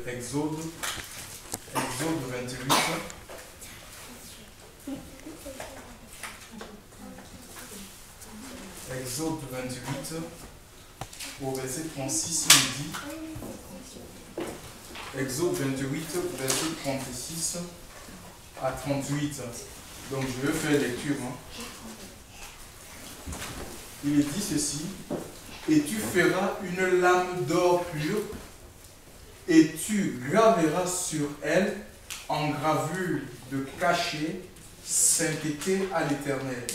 Exode 28. Exode 28, au verset 36, il dit, Exode 28, verset 36 à 38. Donc je vais faire lecture. Il dit ceci, et tu feras une lame d'or pur, et tu graveras sur elle en gravure de cachet, sainteté à l'Éternel.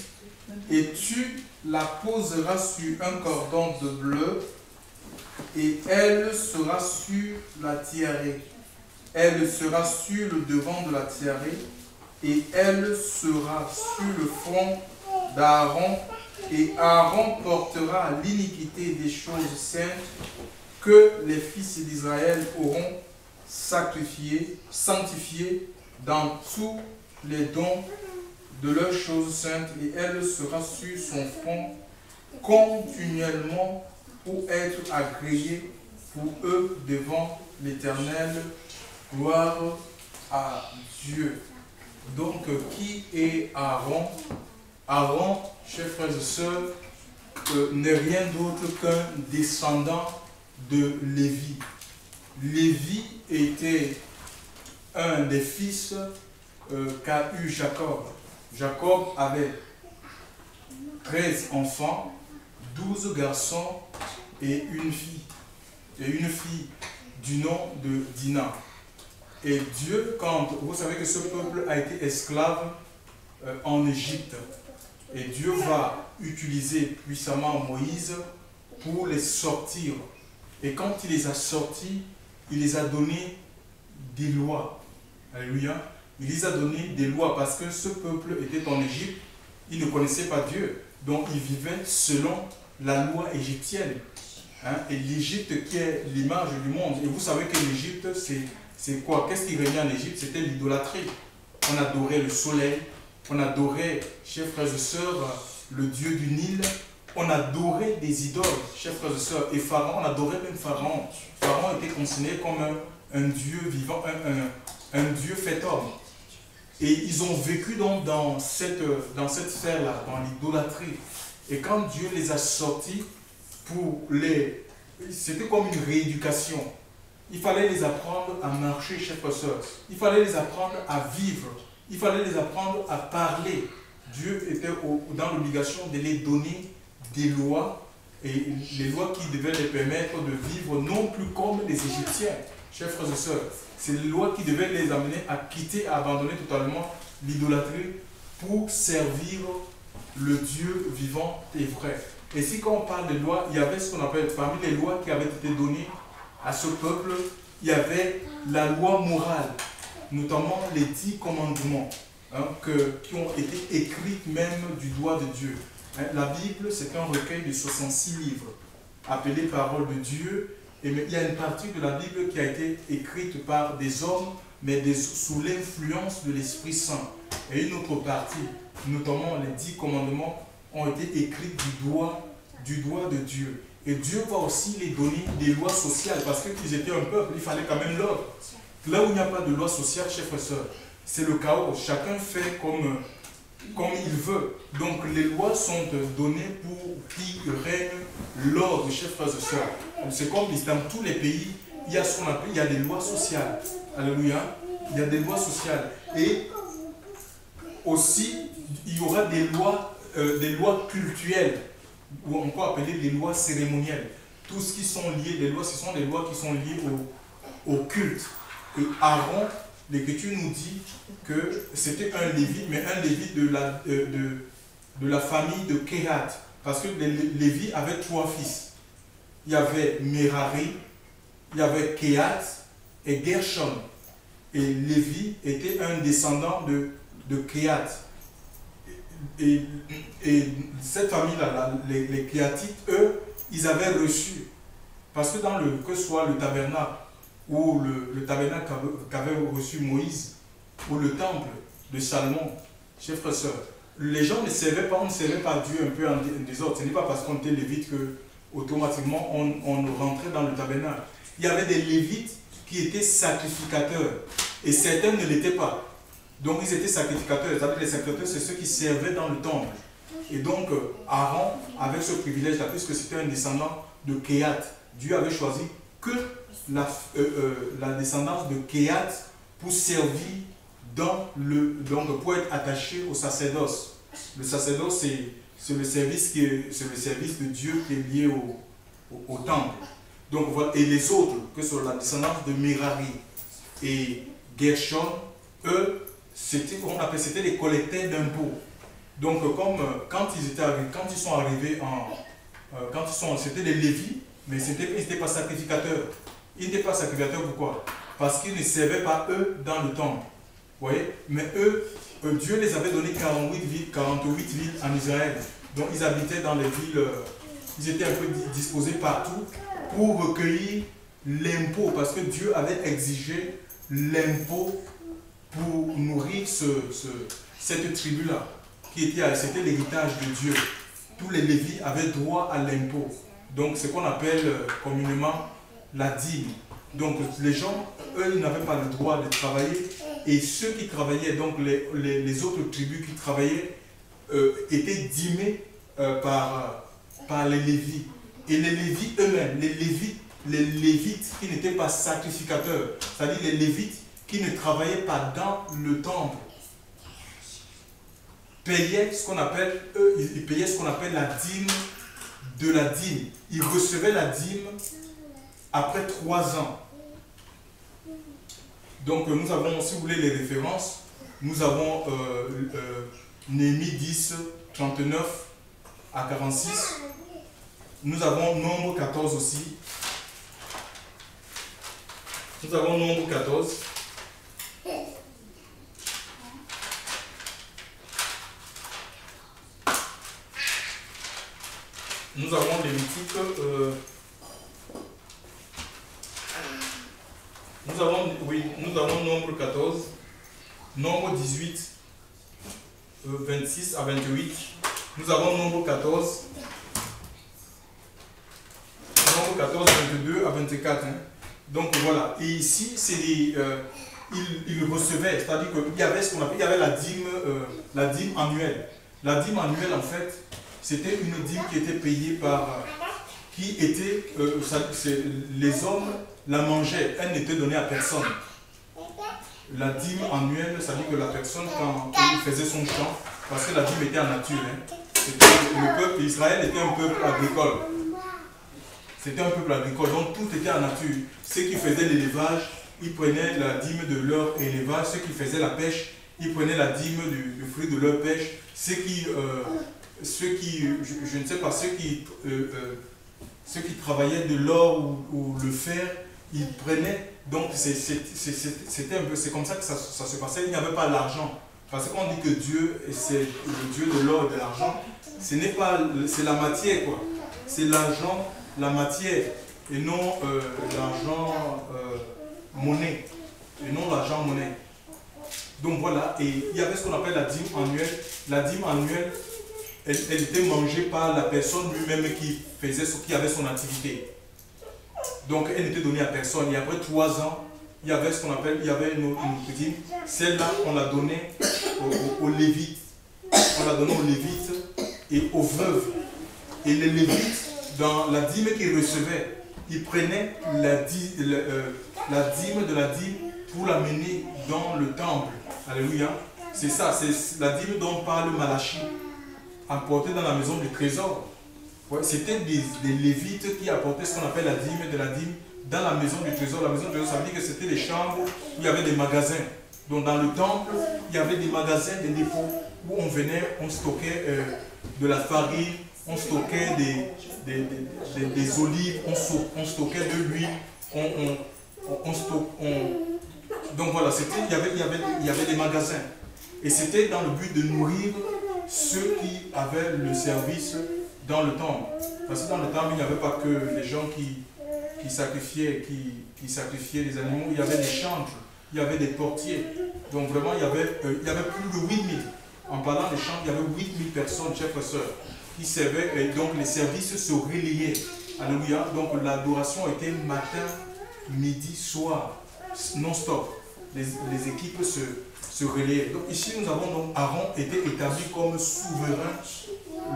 Et tu la poseras sur un cordon de bleu, et elle sera sur la tiarée. Elle sera sur le devant de la tiarée, et elle sera sur le front d'Aaron, et Aaron portera l'iniquité des choses saintes que les fils d'Israël auront sanctifiées dans tous les dons de leurs choses saintes, et elle sera sur son front continuellement pour être agréée pour eux devant l'Éternel. Gloire à Dieu. Donc, qui est Aaron? Aaron, chers frères et sœurs, n'est rien d'autre qu'un descendant de Lévi. Lévi était un des fils qu'a eu Jacob. Jacob avait 13 enfants, 12 garçons et une fille. Et une fille du nom de Dina. Et Dieu, quand vous savez que ce peuple a été esclave en Égypte, et Dieu va utiliser puissamment Moïse pour les sortir. Et quand il les a sortis, il les a donné des lois. Alléluia. Il les a donné des lois parce que ce peuple était en Égypte, il ne connaissait pas Dieu. Donc il vivait selon la loi égyptienne. Et l'Égypte qui est l'image du monde. Et vous savez que l'Égypte, c'est quoi? Qu'est-ce qui régnait en Égypte? C'était l'idolâtrie. On adorait le soleil, on adorait, chers frères et sœurs, le dieu du Nil. On adorait des idoles, chers frères et sœurs. Et Pharaon, on adorait même Pharaon. Pharaon était considéré comme un dieu vivant, un dieu fait homme. Et ils ont vécu donc dans cette sphère-là, dans l'idolâtrie. Et quand Dieu les a sortis, c'était comme une rééducation. Il fallait les apprendre à marcher, chers frères et sœurs. Il fallait les apprendre à vivre. Il fallait les apprendre à parler. Dieu était dans l'obligation de les donner des lois, et les lois qui devaient les permettre de vivre non plus comme les Égyptiens, chers frères et sœurs. C'est les lois qui devaient les amener à quitter, à abandonner totalement l'idolâtrie pour servir le Dieu vivant et vrai. Et si quand on parle des lois, il y avait ce qu'on appelle, parmi les lois qui avaient été données à ce peuple, il y avait la loi morale, notamment les 10 commandements qui ont été écrits même du doigt de Dieu. La Bible, c'est un recueil de 66 livres, appelés paroles de Dieu. Et il y a une partie de la Bible qui a été écrite par des hommes, mais sous l'influence de l'Esprit Saint. Et une autre partie, notamment les 10 commandements, ont été écrits du doigt de Dieu. Et Dieu va aussi les donner des lois sociales, parce qu'ils étaient un peuple, il fallait quand même l'ordre. Là où il n'y a pas de loi sociale, chers frères et sœurs, c'est le chaos. Chacun fait comme il veut. Donc les lois sont données pour qui règne l'ordre, chers frères et sœurs. C'est comme dans tous les pays, il y a ce qu'on appelle, il y a des lois sociales. Alléluia. Il y a des lois sociales. Et aussi, il y aura des lois cultuelles, ou encore appelées les lois cérémonielles. Tout ce qui sont liés, les lois, ce sont des lois qui sont liées au culte. Et Aaron, l'Écriture nous dit que c'était un lévite, mais un lévite de la famille de Kehat. Parce que les Lévites avaient 3 fils. Il y avait Merari, il y avait Kehat et Gershon. Et Lévi était un descendant de Kehat. Et cette famille-là, les Kéhatites, eux, ils avaient reçu. Parce que que ce soit le tabernacle, ou le tabernacle qu'avait reçu Moïse, ou le temple de Salomon, chers frères et sœurs, les gens ne servaient pas, on ne servait pas Dieu un peu en désordre. Ce n'est pas parce qu'on était lévite que automatiquement on rentrait dans le tabernacle. Il y avait des lévites qui étaient sacrificateurs. Et certains ne l'étaient pas. Donc ils étaient sacrificateurs. C'est-à-dire les sacrificateurs, c'est ceux qui servaient dans le temple. Et donc Aaron avait ce privilège-là, puisque c'était un descendant de Kehat. Dieu avait choisi que la descendance de Kehat pour servir donc pour être attaché au sacerdoce. Le sacerdoce, c'est le service de Dieu qui est lié au temple. Donc voilà, et les autres, que ce soit la descendance de Merari et Gershon, eux, c'était les collecteurs d'impôts. Donc quand ils sont arrivés c'était les Lévites, mais ils n'étaient pas sacrificateurs. Ils n'étaient pas sacrificateurs pourquoi? Parce qu'ils ne servaient pas eux dans le temple. Vous voyez? Mais eux, Dieu les avait donné 48 villes en Israël. Donc ils habitaient dans les villes, ils étaient un peu disposés partout pour recueillir l'impôt, parce que Dieu avait exigé l'impôt pour nourrir cette tribu-là, c'était l'héritage de Dieu. Tous les Lévites avaient droit à l'impôt. Donc ce qu'on appelle communément la dîme. Donc les gens, eux, ils n'avaient pas le droit de travailler, et ceux qui travaillaient, donc les autres tribus qui travaillaient, étaient dîmés par les Lévites. Et les Lévites eux-mêmes, les Lévites qui n'étaient pas sacrificateurs, c'est-à-dire les Lévites qui ne travaillaient pas dans le temple, payaient ce qu'on appelle, ils payaient ce qu'on appelle la dîme de la dîme. Ils recevaient la dîme après 3 ans. Donc nous avons, si vous voulez les références, nous avons Néhémie 10, 39 à 46. Nous avons Nombre 14 aussi. Nous avons Nombre 14. Nous avons Lévitique. Nous avons Nombre 14. Nombre 18, 26 à 28. Nous avons Nombre 14. Nombre 14, 22 à 24. Hein. Donc voilà. Et ici, c'est ils recevaient, c'est-à-dire qu'il y avait ce qu'on appelle, il y avait la dîme annuelle. La dîme annuelle, en fait, c'était une dîme qui était payée par... les hommes la mangeaient, elle n'était donnée à personne. La dîme annuelle, ça dit que la personne, quand il faisait son champ, parce que la dîme était en nature, hein, le peuple d'Israël était un peuple agricole. C'était un peuple agricole, donc tout était en nature. Ceux qui faisaient l'élevage, ils prenaient la dîme de leur élevage. Ceux qui faisaient la pêche, ils prenaient la dîme du fruit de leur pêche. Ceux qui je ne sais pas, ceux qui travaillaient de l'or ou le fer, ils prenaient. Donc c'était un peu, c'est comme ça que ça se passait. Il n'y avait pas l'argent. Parce qu'on dit que Dieu, c'est le Dieu de l'or et de l'argent. Ce n'est pas, c'est la matière quoi. C'est l'argent, la matière, et non l'argent monnaie. Et non l'argent monnaie. Donc voilà, et il y avait ce qu'on appelle la dîme annuelle. La dîme annuelle, elle était mangée par la personne lui-même qui avait son activité. Donc elle n'était donnée à personne. Et après 3 ans, il y avait ce qu'on appelle, il y avait une dîme. Celle-là, on l'a donnée aux Lévites. On l'a donnée aux Lévites et aux veuves. Et les Lévites, dans la dîme qu'ils recevaient, ils prenaient la dîme de la dîme pour l'amener dans le temple. Alléluia. C'est ça, c'est la dîme dont parle Malachie, apportée dans la maison du trésor. Ouais, c'était des Lévites qui apportaient ce qu'on appelle la dîme de la dîme dans la maison du trésor. La maison du trésor, ça veut dire que c'était des chambres où il y avait des magasins. Donc dans le temple, il y avait des magasins, des dépôts où on venait, on stockait de la farine, on stockait des olives, on stockait de l'huile, donc voilà, il y avait des magasins. Et c'était dans le but de nourrir ceux qui avaient le service dans le temple. Parce que dans le temple, il n'y avait pas que les gens qui sacrifiaient les animaux, il y avait des chantres, il y avait des portiers. Donc vraiment, il y avait plus de 8000. En parlant des chantres, il y avait 8000 personnes, chers frères et sœurs, qui servaient, et donc les services se relayaient. Alléluia. Donc l'adoration était matin midi, soir, non-stop. Les équipes se relayaient. Donc ici, nous avons donc Aaron était établi comme souverain,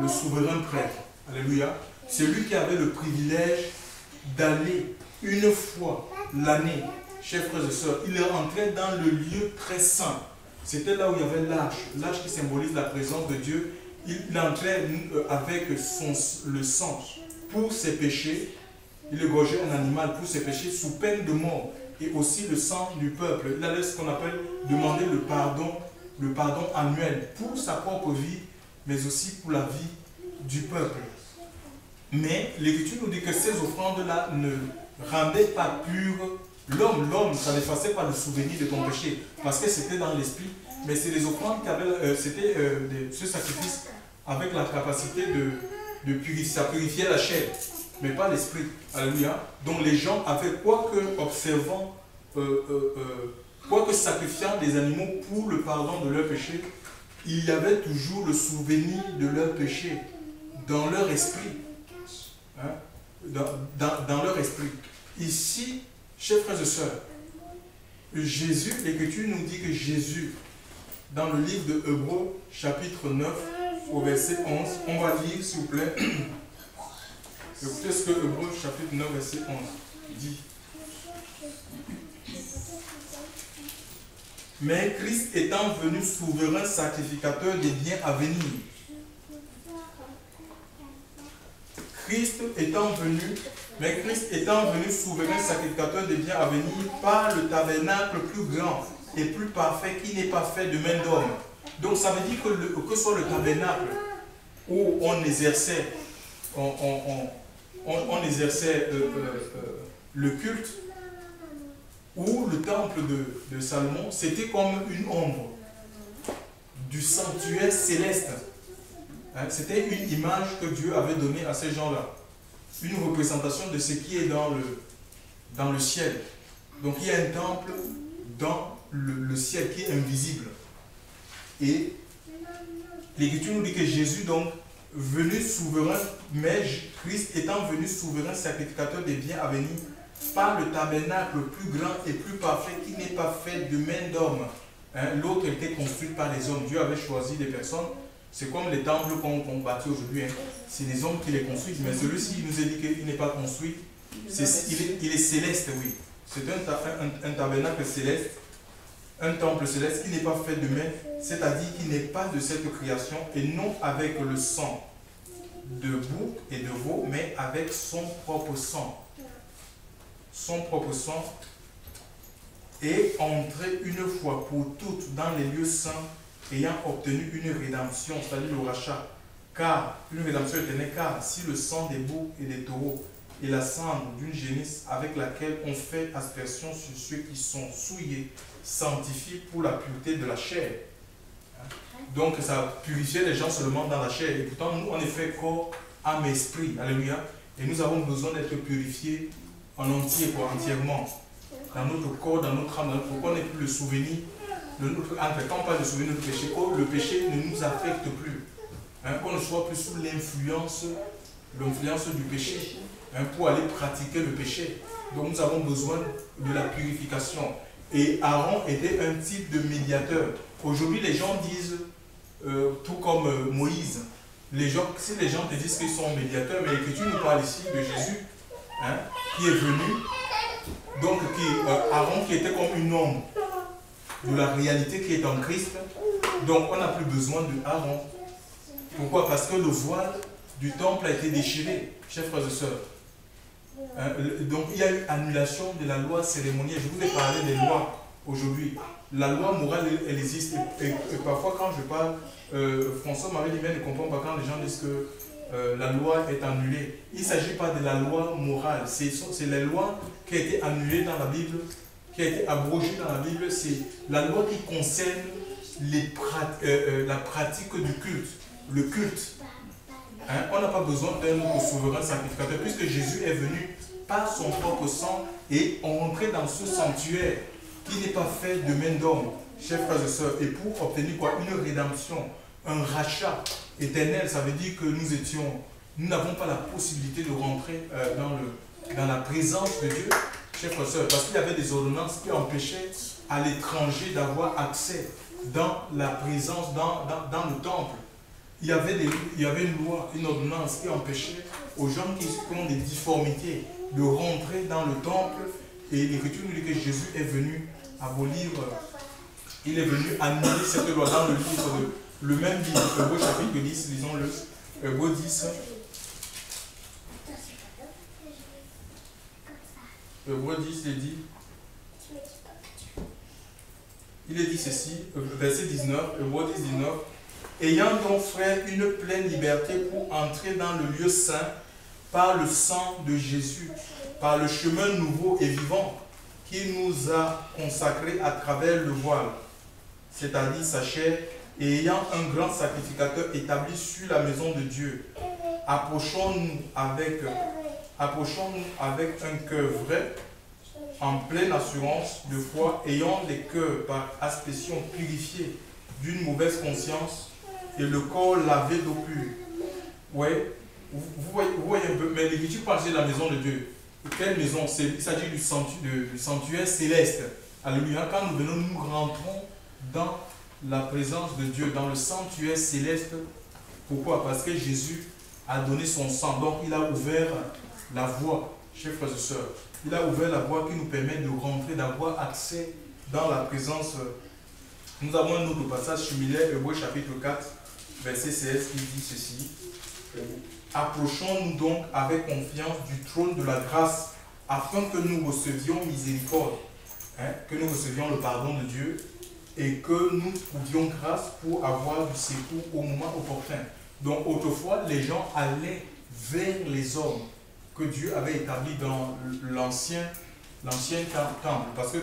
le souverain prêtre. Alléluia. C'est lui qui avait le privilège d'aller une fois l'année, chers frères et sœurs. Il est rentré dans le lieu très saint. C'était là où il y avait l'arche qui symbolise la présence de Dieu. Il entrait avec le sang pour ses péchés. Il égorgeait un animal pour ses péchés sous peine de mort. Et aussi le sang du peuple. Il allait ce qu'on appelle demander le pardon annuel pour sa propre vie, mais aussi pour la vie du peuple. Mais l'Écriture nous dit que ces offrandes-là ne rendaient pas pur l'homme. L'homme, ça n'effaçait pas le souvenir de ton péché, parce que c'était dans l'esprit. Mais c'est les offrandes qui avaient, c'était ce sacrifice avec la capacité de purifier, ça purifiait la chair, mais pas l'esprit. Alléluia. Donc les gens avaient, quoique sacrifiant des animaux pour le pardon de leurs péchés, il y avait toujours le souvenir de leurs péchés dans leur esprit. Hein? Dans leur esprit. Ici, chers frères et sœurs, Jésus, l'Écriture nous dit que Jésus, dans le livre de Hébreux, chapitre 9, au verset 11, on va lire, s'il vous plaît. Écoutez ce que Hébreux, chapitre 9, verset 11 dit. Mais Christ étant venu souverain sacrificateur des biens à venir. Christ étant venu souverain sacrificateur des biens à venir par le tabernacle plus grand et plus parfait qui n'est pas fait de main d'homme. Donc ça veut dire que soit le tabernacle où on exerçait, le culte, ou le temple de Salomon, c'était comme une ombre du sanctuaire céleste. Hein, c'était une image que Dieu avait donnée à ces gens-là. Une représentation de ce qui est dans le ciel. Donc il y a un temple dans le ciel qui est invisible. Et l'Écriture nous dit que Jésus, donc, venu souverain, mais Christ étant venu souverain sacrificateur des biens à venir, par le tabernacle plus grand et plus parfait qui n'est pas fait de main d'homme. Hein, l'autre était construit par les hommes. Dieu avait choisi des personnes. C'est comme les temples qu'on bâtit aujourd'hui. Hein. C'est les hommes qui les construisent. Mais celui-ci, il nous a dit qu'il n'est pas construit. Il est céleste, oui. C'est un tabernacle céleste, un temple céleste qui n'est pas fait de main, c'est-à-dire qui n'est pas de cette création, et non avec le sang de bouc et de veau, mais avec son propre sang. Son propre sang, et entrer une fois pour toutes dans les lieux saints, ayant obtenu une rédemption, c'est-à-dire le rachat. Car, une rédemption éternelle, car si le sang des boucs et des taureaux et la cendre d'une génisse avec laquelle on fait aspersion sur ceux qui sont souillés, sanctifie pour la pureté de la chair. Donc ça purifiait les gens seulement dans la chair. Et pourtant, nous, on est fait corps, âme, esprit. Alléluia. Et nous avons besoin d'être purifiés en entier, quoi, entièrement. Dans notre corps, dans notre âme, dans notre corps, on n'est plus le souvenir de notre âme. Quand on parle de souvenir de notre péché, le péché ne nous affecte plus. Hein, qu'on ne soit plus sous l'influence du péché, hein, pour aller pratiquer le péché. Donc nous avons besoin de la purification. Et Aaron était un type de médiateur. Aujourd'hui, les gens disent, tout comme Moïse, si les gens te disent qu'ils sont médiateurs, mais l'Écriture nous parle ici de Jésus, hein, qui est venu, donc Aaron qui était comme une ombre de la réalité qui est en Christ. Donc on n'a plus besoin de Aaron. Pourquoi? Parce que le voile du temple a été déchiré, chers frères et sœurs. Donc il y a eu annulation de la loi cérémonielle. Je vous ai parlé des lois aujourd'hui. La loi morale, elle existe. Et parfois quand je parle, François m'avait dit, mais ne comprend pas quand les gens disent que la loi est annulée. Il ne s'agit pas de la loi morale. C'est la loi qui a été annulée dans la Bible, qui a été abrogée dans la Bible. C'est la loi qui concerne la pratique du culte. Le culte. Hein? On n'a pas besoin d'un autre souverain sacrificateur, puisque Jésus est venu par son propre sang et on rentrait dans ce sanctuaire qui n'est pas fait de main d'homme, chers frères et sœurs, et pour obtenir quoi? Une rédemption, un rachat éternel. Ça veut dire que nous n'avons pas la possibilité de rentrer dans la présence de Dieu, chers frères et sœurs, parce qu'il y avait des ordonnances qui empêchaient à l'étranger d'avoir accès dans la présence, dans le temple. Il y avait une loi, une ordonnance qui empêchait aux gens qui ont des difformités de rentrer dans le temple. Et l'Écriture nous dit que Jésus est venu abolir, il est venu annuler cette loi dans le livre, le même livre, Hébreux chapitre 10, lisons-le, Hébreux 10. Hébreux 10, il est dit ceci, verset 19, Hébreux 10, 19. Ayant donc, frère, une pleine liberté pour entrer dans le lieu saint par le sang de Jésus, par le chemin nouveau et vivant qu'il nous a consacré à travers le voile, c'est-à-dire sa chair, et ayant un grand sacrificateur établi sur la maison de Dieu, approchons-nous avec un cœur vrai, en pleine assurance de foi, ayant les cœurs par aspersion purifiés d'une mauvaise conscience, et le corps lavé d'eau pure. Ouais, vous voyez un peu, mais l'Écriture parle de la maison de Dieu. Quelle maison? Il s'agit du sanctuaire céleste. Alléluia. Quand nous venons, nous rentrons dans la présence de Dieu, dans le sanctuaire céleste. Pourquoi? Parce que Jésus a donné son sang. Donc il a ouvert la voie, chers frères et sœurs. Il a ouvert la voie qui nous permet de rentrer, d'avoir accès dans la présence. Nous avons un autre passage similaire, Hébreux chapitre 4, verset 16, qui dit ceci. Approchons-nous donc avec confiance du trône de la grâce, afin que nous recevions miséricorde, que nous recevions le pardon de Dieu, et que nous trouvions grâce pour avoir du secours au moment opportun. Donc autrefois, les gens allaient vers les hommes que Dieu avait établis dans l'ancien temple. Parce que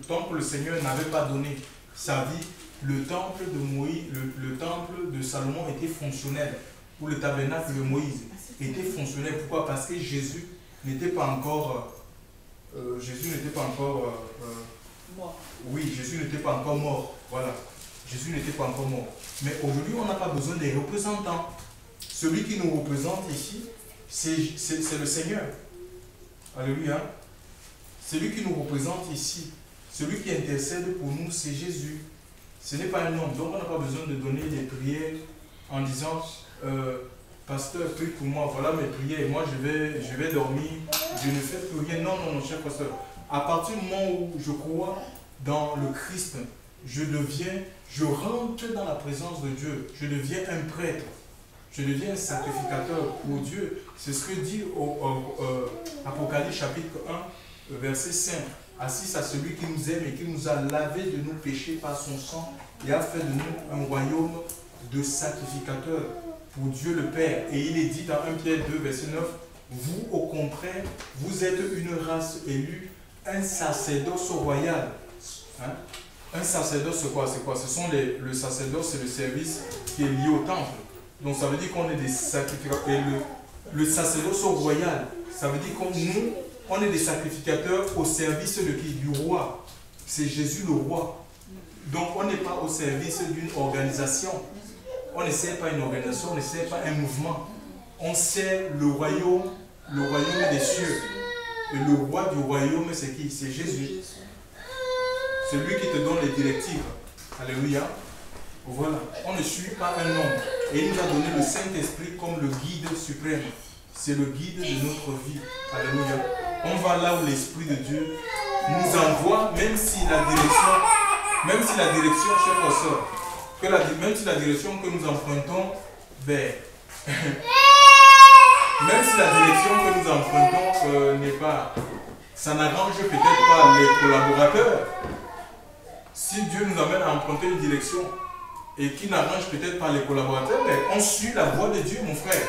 tant que le Seigneur n'avait pas donné sa vie, le temple de Moïse, le temple de Salomon était fonctionnel, ou le tabernacle de Moïse était fonctionnel. Pourquoi? Parce que Jésus n'était pas encore mort. Oui, Jésus n'était pas encore mort. Voilà. Jésus n'était pas encore mort. Mais aujourd'hui, on n'a pas besoin des représentants. Celui qui nous représente ici, c'est le Seigneur. Alléluia. Celui qui nous représente ici, celui qui intercède pour nous, c'est Jésus. Ce n'est pas un homme. Donc on n'a pas besoin de donner des prières en disant pasteur, prie pour moi, voilà mes prières, moi je vais dormir, je ne fais plus rien. Non, non, non, cher pasteur. À partir du moment où je crois dans le Christ, je rentre dans la présence de Dieu, je deviens un prêtre, je deviens un sacrificateur pour Dieu. C'est ce que dit Apocalypse chapitre 1, verset 5. Assis à celui qui nous aime et qui nous a lavé de nos péchés par son sang et a fait de nous un royaume de sacrificateurs pour Dieu le Père. Et il est dit dans 1 Pierre 2, verset 9, vous au contraire, vous êtes une race élue, un sacerdoce royal. Hein? Un sacerdoce, c'est quoi? Ce sont le sacerdoce, c'est le service qui est lié au temple. Donc ça veut dire qu'on est des sacrificateurs. Et le sacerdoce royal, ça veut dire que nous, on est des sacrificateurs au service de qui? Du roi. C'est Jésus le roi. Donc on n'est pas au service d'une organisation. On ne sert pas une organisation, on ne sert pas un mouvement. On sert le royaume des cieux. Et le roi du royaume, c'est qui? C'est Jésus. C'est lui qui te donne les directives. Alléluia. Voilà. On ne suit pas un homme. Et il nous a donné le Saint-Esprit comme le guide suprême. C'est le guide de notre vie. Alléluia. On va là où l'Esprit de Dieu nous envoie, même si la direction, chers frères et sœurs, même si la direction que nous empruntons vers, même si la direction que nous empruntons n'est pas, ça n'arrange peut-être pas les collaborateurs. Si Dieu nous amène à emprunter une direction et qui n'arrange peut-être pas les collaborateurs, mais on suit la voie de Dieu, mon frère.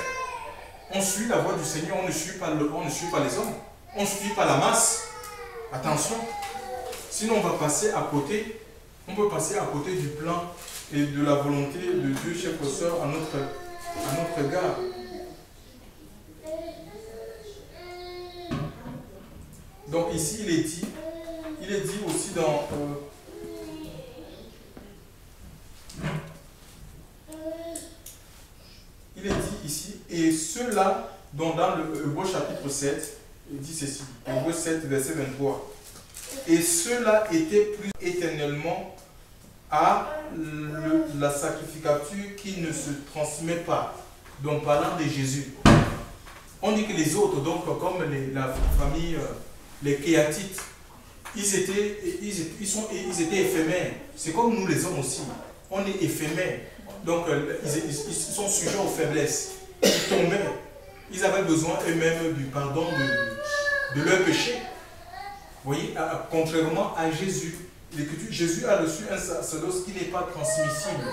On suit la voie du Seigneur, on ne suit pas les hommes. On ne suit pas la masse. Attention. Sinon, on va passer à côté. On peut passer à côté du plan et de la volonté de Dieu, chers frères et sœurs, à notre égard. Donc ici, il est dit aussi dans... il est dit ici, et ceux-là, dans le Hébreux chapitre 7, il dit ceci, Hébreux 7, verset 23. Et cela était plus éternellement à la sacrificature qui ne se transmet pas. Donc parlant de Jésus. On dit que les autres, donc comme la famille, les Kéatites, ils étaient éphémères. C'est comme nous les hommes aussi. On est éphémères. Donc ils sont sujets aux faiblesses. Ils tombaient. Ils avaient besoin eux-mêmes du pardon de leur péché. Vous voyez, contrairement à Jésus, Jésus a reçu un sacerdoce qui n'est pas transmissible.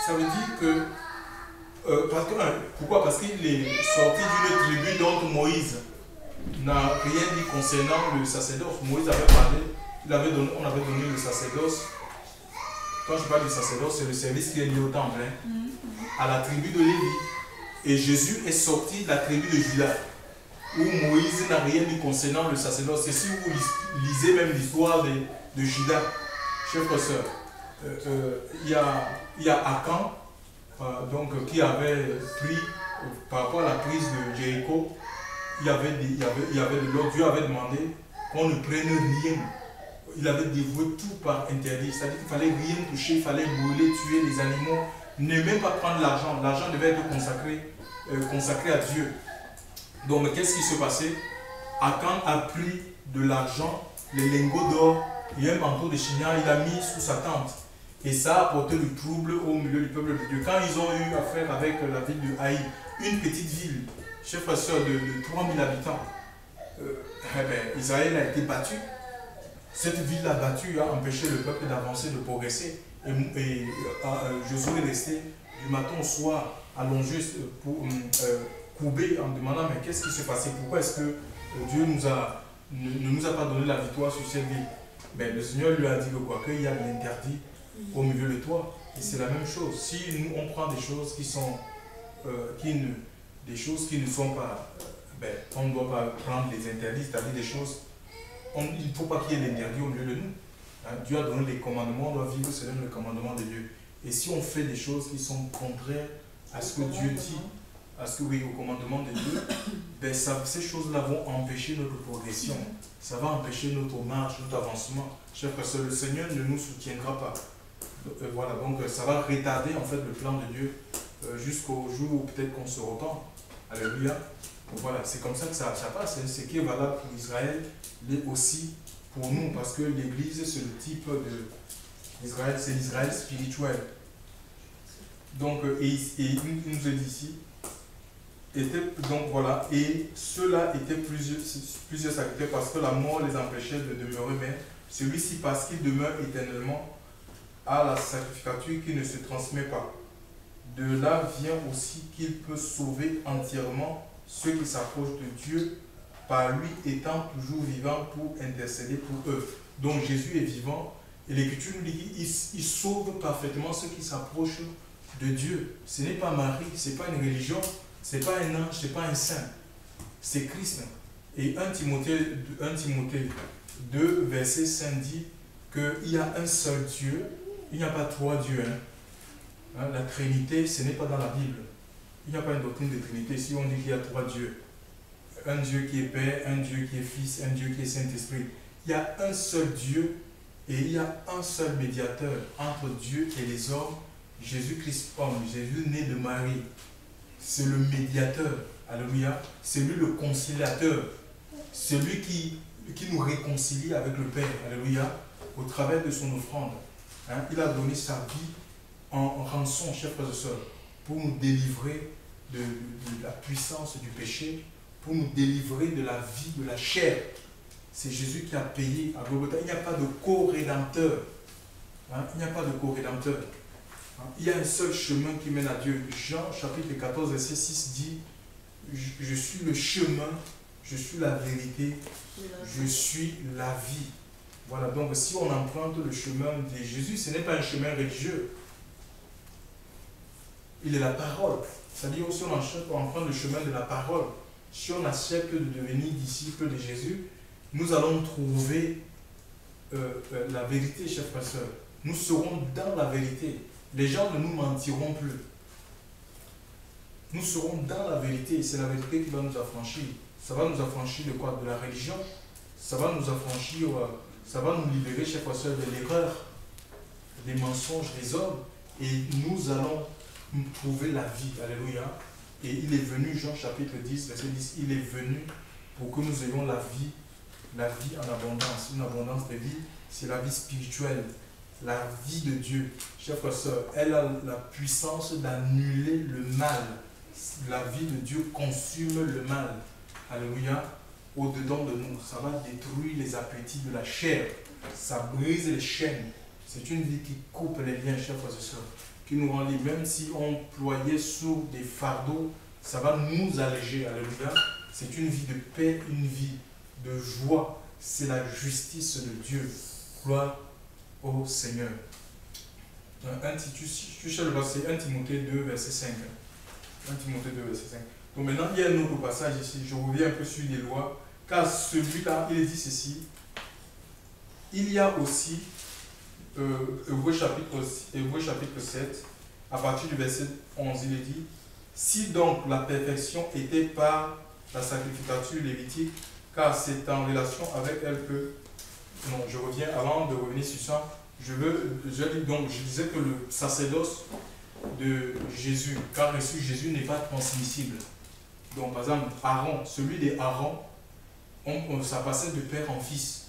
Ça veut dire que, pourquoi? Parce qu'il est sorti d'une tribu dont Moïse n'a rien dit concernant le sacerdoce. Moïse avait parlé, on avait donné le sacerdoce. Quand je parle du sacerdoce, c'est le service qui est lié au temple, à la tribu de Lévi. Et Jésus est sorti de la tribu de Juda, où Moïse n'a rien dit concernant le sacerdoce. Et si vous lisez même l'histoire de Juda, chers frères et sœurs, il y a Akan, qui avait pris, par rapport à la prise de Jéricho, il y avait de l'ordre. Dieu avait demandé qu'on ne prenne rien. Il avait dévoué tout par interdit. C'est-à-dire qu'il fallait rien toucher, il fallait brûler, tuer les animaux, ne même pas prendre l'argent. L'argent devait être consacré à Dieu. Donc qu'est-ce qui se passait? Akan a pris de l'argent, les lingots d'or et un manteau de chignard, il a mis sous sa tente. Et ça a apporté du trouble au milieu du peuple de Dieu. Quand ils ont eu affaire avec la ville de Haï, une petite ville, chers frères et sœurs, de 3000 habitants, Israël a été battu. Cette ville a battu, a empêché le peuple d'avancer, de progresser. Et Josué est resté du matin au soir allongé, courbé, en demandant mais qu'est-ce qui s'est passé? Pourquoi est-ce que Dieu ne nous a pas donné la victoire sur cette ville? Mais le Seigneur lui a dit qu'il y a de l'interdit au milieu de toi. Et c'est la même chose. Si nous on prend des choses qui sont des choses qui ne sont pas, on ne doit pas prendre des interdits, c'est-à-dire des choses. Il ne faut pas qu'il y ait l'interdit au milieu de nous. Dieu a donné les commandements, on doit vivre selon le commandement de Dieu. Et si on fait des choses qui sont contraires à ce que Dieu dit, au commandement de Dieu, ces choses-là vont empêcher notre progression. Ça va empêcher notre marche, notre avancement. Chers frères et sœurs, le Seigneur ne nous soutiendra pas. Voilà, donc ça va retarder en fait le plan de Dieu jusqu'au jour où peut-être qu'on se repent. Alléluia. Donc voilà, c'est comme ça que ça passe. Ce qui est valable pour Israël l'est aussi pour nous, parce que l'Église, c'est le type d'Israël, c'est l'Israël spirituel. Donc, il nous est dit ici, donc voilà, et cela était plusieurs sacrifices parce que la mort les empêchait de demeurer, mais celui-ci parce qu'il demeure éternellement à la sacrificature qui ne se transmet pas. De là vient aussi qu'il peut sauver entièrement ceux qui s'approchent de Dieu, par lui étant toujours vivant pour intercéder pour eux. Donc Jésus est vivant et l'Écriture nous dit qu'il sauve parfaitement ceux qui s'approchent de Dieu. Ce n'est pas Marie, ce n'est pas une religion, ce n'est pas un ange, ce n'est pas un saint. C'est Christ. Et 1 Timothée 2, verset 5 dit qu'il y a un seul Dieu, il n'y a pas trois dieux. La Trinité, ce n'est pas dans la Bible. Il n'y a pas une doctrine de Trinité. Si on dit qu'il y a trois dieux, un Dieu qui est Père, un Dieu qui est Fils, un Dieu qui est Saint-Esprit. Il y a un seul Dieu et il y a un seul médiateur entre Dieu et les hommes, Jésus-Christ homme, Jésus né de Marie. C'est le médiateur, alléluia. C'est lui le conciliateur, celui qui nous réconcilie avec le Père, alléluia, au travers de son offrande. Il a donné sa vie en rançon, chers frères et sœurs, pour nous délivrer de la puissance du péché, pour nous délivrer de la vie, de la chair. C'est Jésus qui a payé à Golgotha. Il n'y a pas de co-rédempteur. Il n'y a pas de co-rédempteur. Il y a un seul chemin qui mène à Dieu. Jean chapitre 14, verset 6 dit « Je suis le chemin, je suis la vérité, je suis la vie. » Voilà, donc si on emprunte le chemin de Jésus, ce n'est pas un chemin religieux. Il est la parole. C'est-à-dire si on emprunte le chemin de la parole, si on accepte de devenir disciple de Jésus, nous allons trouver la vérité, chers frères et sœurs. Nous serons dans la vérité. Les gens ne nous mentiront plus. Nous serons dans la vérité. C'est la vérité qui va nous affranchir. Ça va nous affranchir de quoi? De la religion. Ça va nous affranchir, ça va nous libérer, chers frères et sœurs, de l'erreur, des mensonges des hommes. Et nous allons trouver la vie. Alléluia. Et il est venu, Jean chapitre 10, verset 10, il est venu pour que nous ayons la vie en abondance. Une abondance de vie, c'est la vie spirituelle, la vie de Dieu. Chers frères et sœurs, elle a la puissance d'annuler le mal. La vie de Dieu consume le mal. Alléluia. Au-dedans de nous, ça va détruire les appétits de la chair. Ça brise les chaînes. C'est une vie qui coupe les liens, chers frères et sœurs, qui nous rend libres. Même si on ployait sous des fardeaux, ça va nous alléger. Alléluia. C'est une vie de paix, une vie de joie. C'est la justice de Dieu. Gloire au Seigneur. Tu cherches le verset 1 Timothée 2, verset 5. 1 Timothée 2, verset 5. Donc maintenant, il y a un autre passage ici. Je reviens un peu sur les lois. Car celui-là, il dit ceci. Il y a aussi, Hébreux chapitre 7, à partir du verset 11, il est dit, si donc la perfection était par la sacrificature lévitique, car c'est en relation avec elle que... Non, je reviens, avant de revenir sur ça, je disais que le sacerdoce de Jésus, car reçu Jésus n'est pas transmissible. Donc par exemple, Aaron, celui d'Aaron, ça passait de père en fils.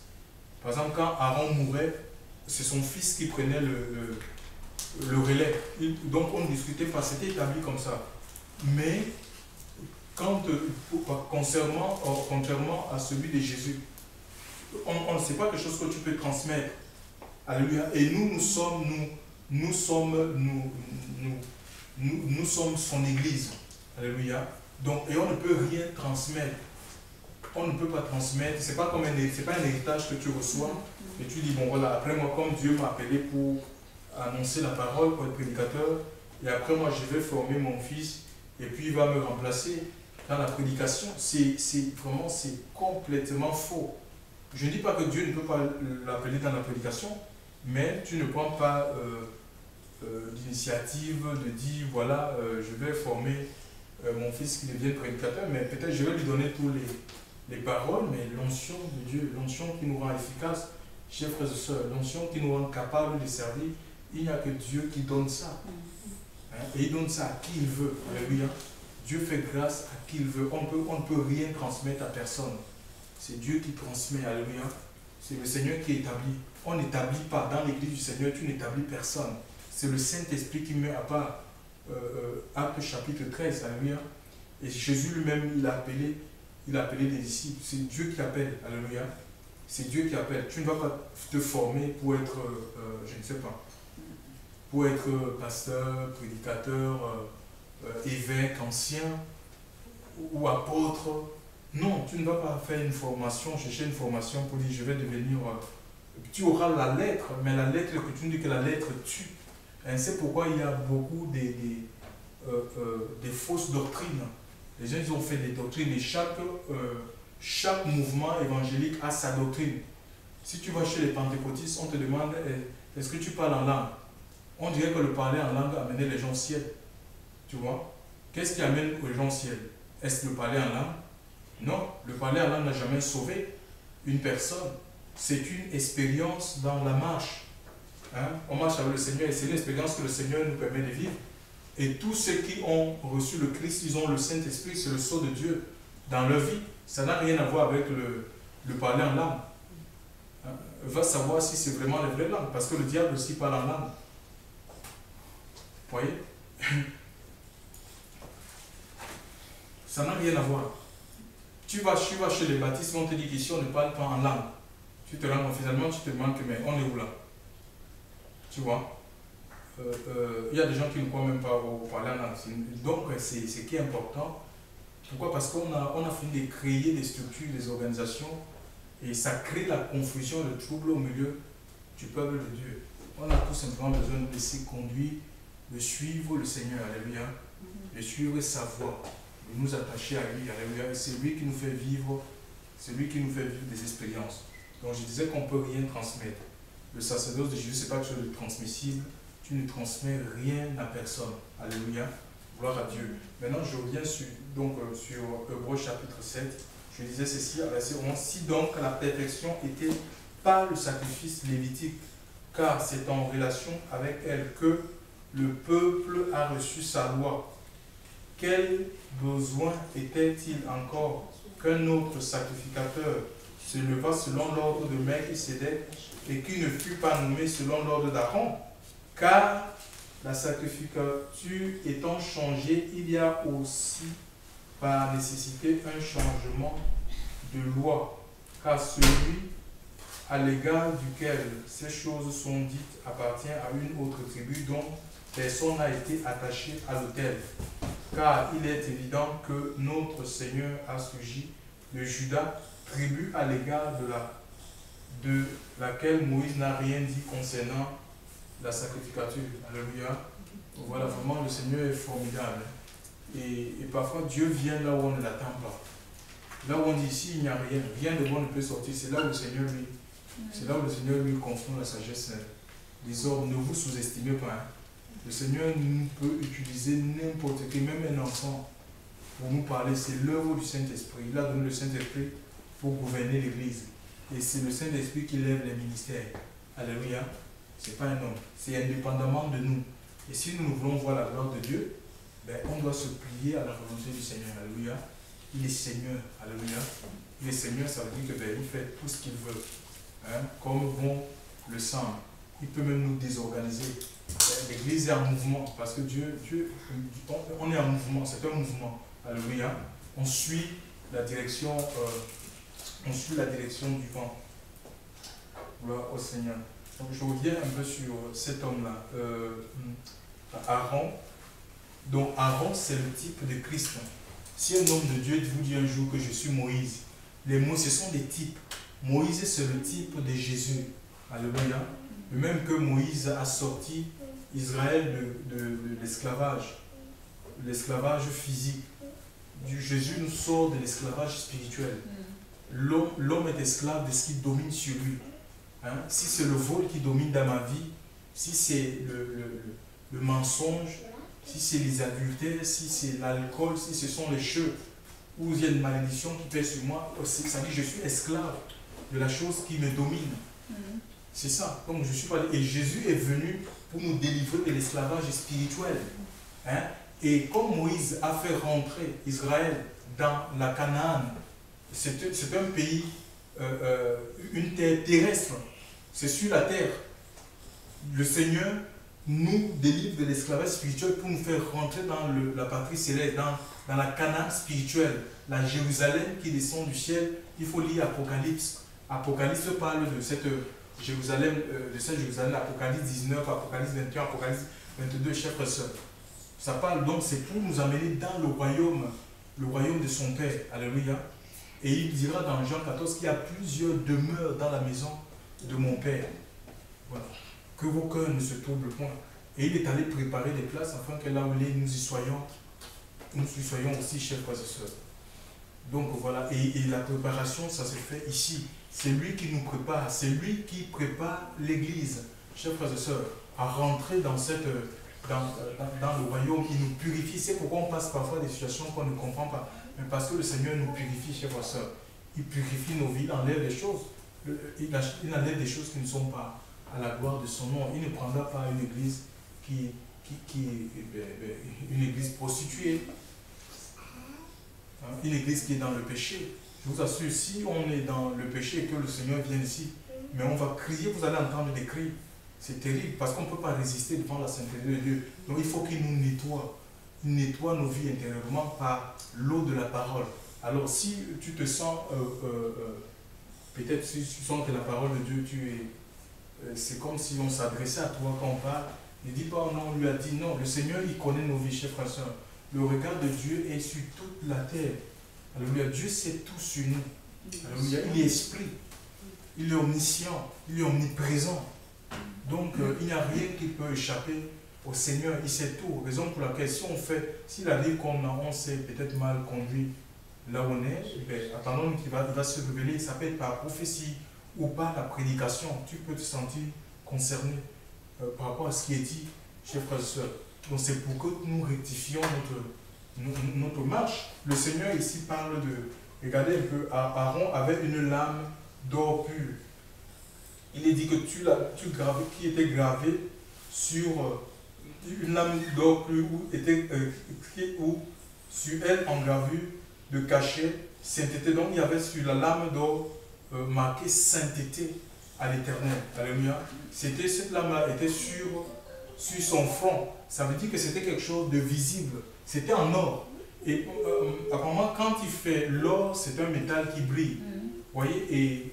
Par exemple, quand Aaron mourait, c'est son fils qui prenait le relais. Donc on ne discutait pas, c'était établi comme ça. Mais contrairement à celui de Jésus, on ne sait pas quelque chose que tu peux transmettre. Alléluia. Et nous sommes son église. Alléluia. Donc, et on ne peut rien transmettre. On ne peut pas transmettre. C'est pas un héritage que tu reçois. Et tu dis, bon voilà, après moi, comme Dieu m'a appelé pour annoncer la parole, pour être prédicateur, et après moi, je vais former mon fils, et puis il va me remplacer dans la prédication. C'est complètement faux. Je ne dis pas que Dieu ne peut pas l'appeler dans la prédication, mais tu ne prends pas l'initiative de dire, voilà, je vais former mon fils qui devient prédicateur, mais peut-être je vais lui donner tous les paroles, mais l'onction de Dieu, l'onction qui nous rend efficace, chers frères et sœurs, l'onction qui nous rend capables de servir, il n'y a que Dieu qui donne ça. Hein? Et il donne ça à qui il veut. Alléluia. Dieu fait grâce à qui il veut. On ne peut rien transmettre à personne. C'est Dieu qui transmet. Alléluia. C'est le Seigneur qui établit. On n'établit pas. Dans l'église du Seigneur, tu n'établis personne. C'est le Saint-Esprit qui met à part. Acte chapitre 13. Alléluia. Et Jésus lui-même, il a appelé des disciples. C'est Dieu qui appelle. Alléluia. C'est Dieu qui appelle. Tu ne vas pas te former pour être, je ne sais pas, pour être pasteur, prédicateur, évêque, ancien ou apôtre. Non, tu ne vas pas faire une formation, chercher une formation pour dire je vais devenir... tu auras la lettre, mais la lettre que tu dis que la lettre tue. C'est pourquoi il y a beaucoup des fausses doctrines. Les gens ils ont fait des doctrines et chaque mouvement évangélique a sa doctrine. Si tu vas chez les pentecôtistes, on te demande est-ce que tu parles en langue? On dirait que le parler en langue amenait les gens au ciel. Tu vois? Qu'est-ce qui amène les gens au ciel? Est-ce le parler en langue? Non, le parler en langue n'a jamais sauvé une personne. C'est une expérience dans la marche. Hein? On marche avec le Seigneur et c'est une expérience que le Seigneur nous permet de vivre. Et tous ceux qui ont reçu le Christ, ils ont le Saint-Esprit, c'est le sceau de Dieu dans leur vie. Ça n'a rien à voir avec le parler en langue. Hein? Va savoir si c'est vraiment la vraie langue, parce que le diable aussi parle en langue. Vous voyez? Ça n'a rien à voir. Tu vas chez les baptistes, on te dit qu'ici on ne parle pas en langue. Tu te rends compte, finalement, tu te demandes que, mais on est où là? Tu vois? Il y a des gens qui ne croient même pas au parler en langue. Donc, c'est ce qui est important. Pourquoi? Parce qu'on a fini de créer des structures, des organisations, et ça crée la confusion, le trouble au milieu du peuple de Dieu. On a tout simplement besoin de laisser conduire, de suivre le Seigneur, alléluia, de suivre sa voie, de nous attacher à lui, alléluia. C'est lui qui nous fait vivre, c'est lui qui nous fait vivre des expériences. Donc je disais qu'on ne peut rien transmettre. Le sacerdoce de Jésus, ce n'est pas quelque chose de transmissible. Tu ne transmets rien à personne. Alléluia. Gloire à Dieu. Maintenant, je reviens sur Hébreux chapitre 7. Je disais ceci à verset 11. Si donc la perfection était par le sacrifice lévitique, car c'est en relation avec elle que le peuple a reçu sa loi, quel besoin était-il encore qu'un autre sacrificateur se levât selon l'ordre de Melchisédek et qui ne fût pas nommé selon l'ordre d'Aaron? Car la sacrificature étant changée, il y a aussi par nécessité un changement de loi, car celui à l'égard duquel ces choses sont dites appartient à une autre tribu dont personne n'a été attaché à l'autel. Car il est évident que notre Seigneur a surgi de Juda, tribu à l'égard de laquelle Moïse n'a rien dit concernant la sacrificature. Alléluia. Voilà, vraiment le Seigneur est formidable. Et parfois Dieu vient là où on ne l'attend pas. Là où on dit ici il n'y a rien, rien de bon ne peut sortir, c'est là où le Seigneur lui, c'est là où le Seigneur lui confond la sagesse des hommes. Ne vous sous-estimez pas. Hein. Le Seigneur nous peut utiliser n'importe qui, même un enfant, pour nous parler. C'est l'œuvre du Saint-Esprit. Il a donné le Saint-Esprit pour gouverner l'Église. Et c'est le Saint-Esprit qui lève les ministères. Alléluia. Ce n'est pas un homme. C'est indépendamment de nous. Et si nous voulons voir la gloire de Dieu, ben, on doit se plier à la volonté du Seigneur. Alléluia. Il est Seigneur. Alléluia. Il est Seigneur, ça veut dire que ben, il fait tout ce qu'il veut. Hein, comme bon le semble. Il peut même nous désorganiser. L'Église est en mouvement parce que Dieu, on est en mouvement, c'est un mouvement. Alléluia. On suit la direction, du vent. Gloire au Seigneur. Donc je reviens un peu sur cet homme-là, Aaron. Donc Aaron, c'est le type de Christ. Si un homme de Dieu vous dit un jour que je suis Moïse, les mots, ce sont des types. Moïse, c'est le type de Jésus. Alléluia. Même que Moïse a sorti Israël de l'esclavage physique. Jésus nous sort de l'esclavage spirituel. L'homme est esclave de ce qui domine sur lui. Hein? Si c'est le vol qui domine dans ma vie, si c'est le mensonge, si c'est les adultères, si c'est l'alcool, si ce sont les cheveux, ou il y a une malédiction qui pèse sur moi, ça dit que je suis esclave de la chose qui me domine. C'est ça. Donc je suis pas... Et Jésus est venu pour nous délivrer de l'esclavage spirituel. Hein? Et comme Moïse a fait rentrer Israël dans la Canaan, c'est un pays, une terre terrestre. C'est sur la terre. Le Seigneur nous délivre de l'esclavage spirituel pour nous faire rentrer dans la patrie céleste, dans la Canaan spirituelle, la Jérusalem qui descend du ciel. Il faut lire Apocalypse. Apocalypse parle de cette Jérusalem, Apocalypse 19, Apocalypse 21, Apocalypse 22, chers frères et sœurs. Ça parle donc, c'est pour nous amener dans le royaume de son Père. Alléluia. Et il dira dans Jean 14 qu'il y a plusieurs demeures dans la maison de mon Père. Voilà. Que vos cœurs ne se troublent point. Et il est allé préparer des places afin que là où il est, nous y soyons aussi, chers frères et sœurs. Donc voilà, et la préparation, ça se fait ici. C'est lui qui nous prépare, c'est lui qui prépare l'Église, chers frères et sœurs, à rentrer dans le royaume. Il nous purifie. C'est pourquoi on passe parfois des situations qu'on ne comprend pas. Mais parce que le Seigneur nous purifie, chers frères et sœurs. Il purifie nos vies, il enlève des choses. Il enlève des choses qui ne sont pas à la gloire de son nom. Il ne prendra pas une église une église prostituée. Une église qui est dans le péché. Je vous assure, si on est dans le péché et que le Seigneur vient ici, mais on va crier, vous allez entendre des cris. C'est terrible parce qu'on ne peut pas résister devant la sainteté de Dieu. Donc il faut qu'il nous nettoie. Il nettoie nos vies intérieurement par l'eau de la parole. Alors si tu te sens, peut-être si tu sens que la parole de Dieu, c'est comme si on s'adressait à toi quand on parle. Ne dis pas, non, on lui a dit non. Le Seigneur, il connaît nos vies, chers frères et sœurs. Le regard de Dieu est sur toute la terre. Alléluia. Dieu sait tout sur nous. Alléluia. Il est esprit. Il est omniscient. Il est omniprésent. Donc, il n'y a rien qui peut échapper au Seigneur. Il sait tout. Raison pour laquelle, si la vie qu'on s'est peut-être mal conduit là où on est, attendons qu'il va se révéler. Ça peut être par prophétie ou par la prédication. Tu peux te sentir concerné par rapport à ce qui est dit, chers frères et sœurs. Donc c'est pour que nous rectifions notre marche. Le Seigneur ici parle Regardez un peu, Aaron avait une lame d'or pur. Il est dit que qui était gravé sur une lame d'or pur où sur elle en gravure de cachet sainteté. Donc il y avait sur la lame d'or marqué sainteté à l'Éternel. Alléluia. Cette lame-là était sur son front. Ça veut dire que c'était quelque chose de visible. C'était en or. Et apparemment, quand il fait l'or, c'est un métal qui brille. Vous voyez,